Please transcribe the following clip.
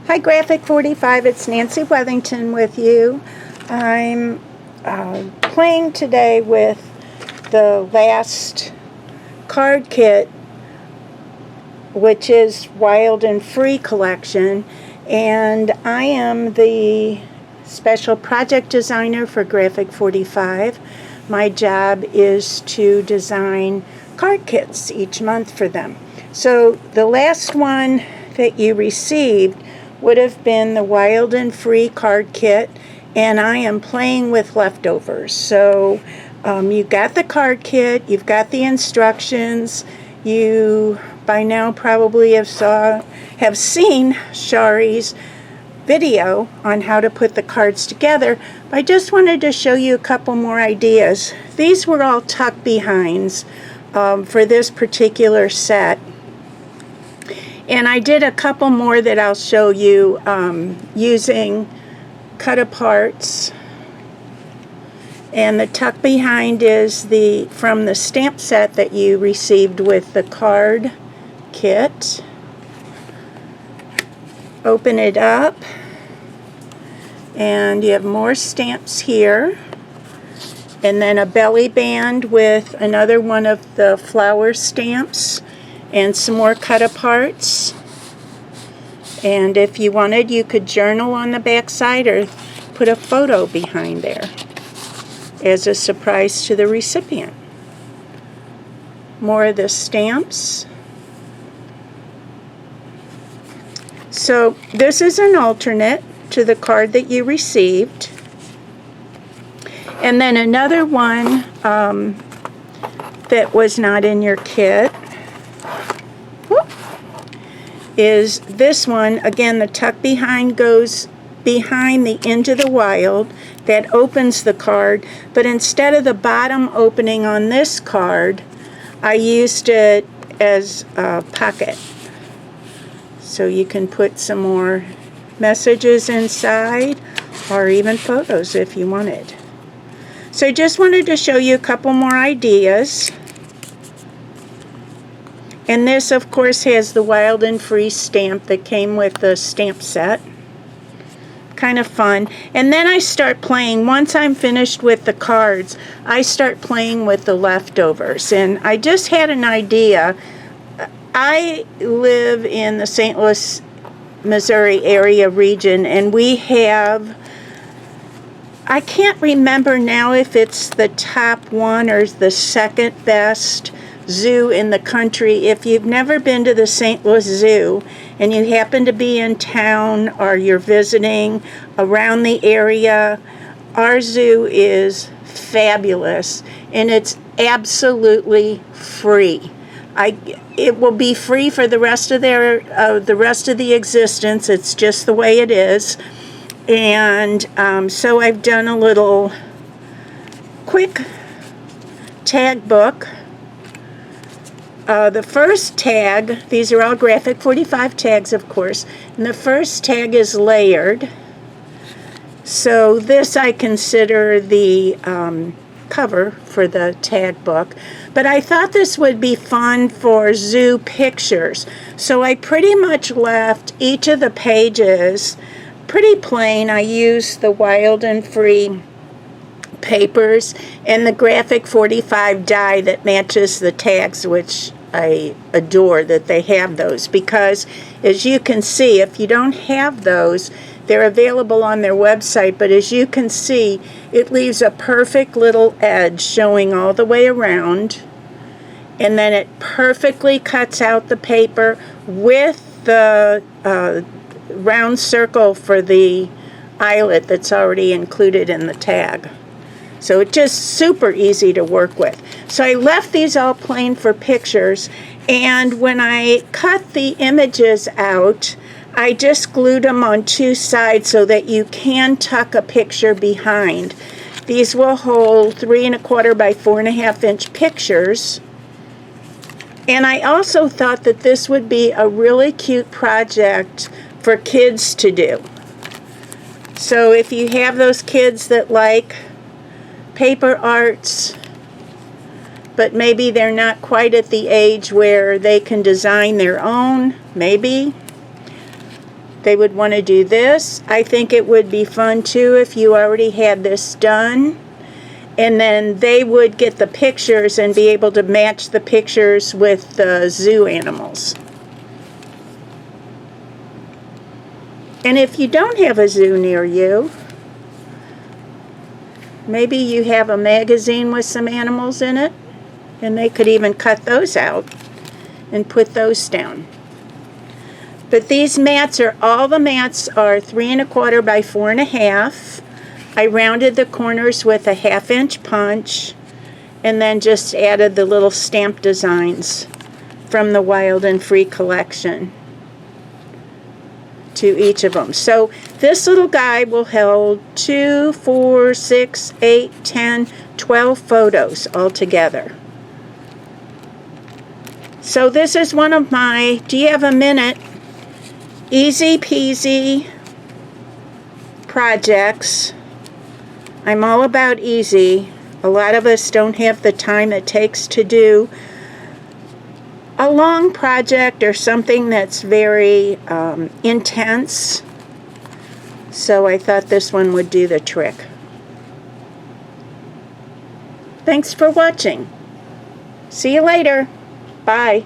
Hi Graphic 45, it's Nancy Wethington with you. I'm playing today with the last card kit, which is Wild and Free collection, and I am the special project designer for Graphic 45. My job is to design card kits each month for them. So the last one that you received would have been the Wild and Free card kit, and I am playing with leftovers. So you got the card kit, you've got the instructions, you by now probably have seen Shari's video on how to put the cards together. But I just wanted to show you a couple more ideas. These were all tuck behinds for this particular set. And I did a couple more that I'll show you using cut-aparts. And the tuck behind is from the stamp set that you received with the card kit. Open it up, and you have more stamps here. And then a belly band with another one of the flower stamps. And some more cut-aparts. And if you wanted, you could journal on the back side or put a photo behind there as a surprise to the recipient. More of the stamps. So this is an alternate to the card that you received. And then another one that was not in your kit is this one. Again, the tuck behind goes behind the Into the Wild. That opens the card, but instead of the bottom opening on this card, I used it as a pocket. So you can put some more messages inside, or even photos if you wanted. So I just wanted to show you a couple more ideas. And this, of course, has the Wild and Free stamp that came with the stamp set. Kind of fun. And then I start playing. Once I'm finished with the cards, I start playing with the leftovers. And I just had an idea. I live in the St. Louis, Missouri area region, and we have, I can't remember now if it's the top one or the second best zoo in the country. If you've never been to the St. Louis Zoo and you happen to be in town or you're visiting around the area, our zoo is fabulous, and it's absolutely free. It will be free for the rest of the existence. It's just the way it is. And so I've done a little quick tag book. The first tag, these are all Graphic 45 tags, of course, and the first tag is layered. So this I consider the cover for the tag book, but I thought this would be fun for zoo pictures. So I pretty much left each of the pages pretty plain. I used the Wild and Free papers and the Graphic 45 die that matches the tags, which I adore that they have those, because as you can see, if you don't have those, they're available on their website, but as you can see, it leaves a perfect little edge showing all the way around, and then it perfectly cuts out the paper with the round circle for the eyelet that's already included in the tag. So it's just super easy to work with. So I left these all plain for pictures, and when I cut the images out, I just glued them on two sides so that you can tuck a picture behind. These will hold 3 1/4 by 4 1/2 inch pictures. And I also thought that this would be a really cute project for kids to do. So if you have those kids that like paper arts, but maybe they're not quite at the age where they can design their own, maybe, They would want to do this. I think it would be fun too if you already had this done. And then they would get the pictures and be able to match the pictures with the zoo animals. And if you don't have a zoo near you, maybe you have a magazine with some animals in it, and they could even cut those out and put those down. But these mats are, all the mats are 3 1/4 by 4 1/2. I rounded the corners with a 1/2 inch punch and then just added the little stamp designs from the Wild and Free collection to each of them. So this little guy will hold 2, 4, 6, 8, 10, 12 photos altogether. So this is one of my, do you have a minute, easy peasy projects. I'm all about easy. A lot of us don't have the time it takes to do a long project or something that's very intense. So I thought this one would do the trick. Thanks for watching. See you later. Bye.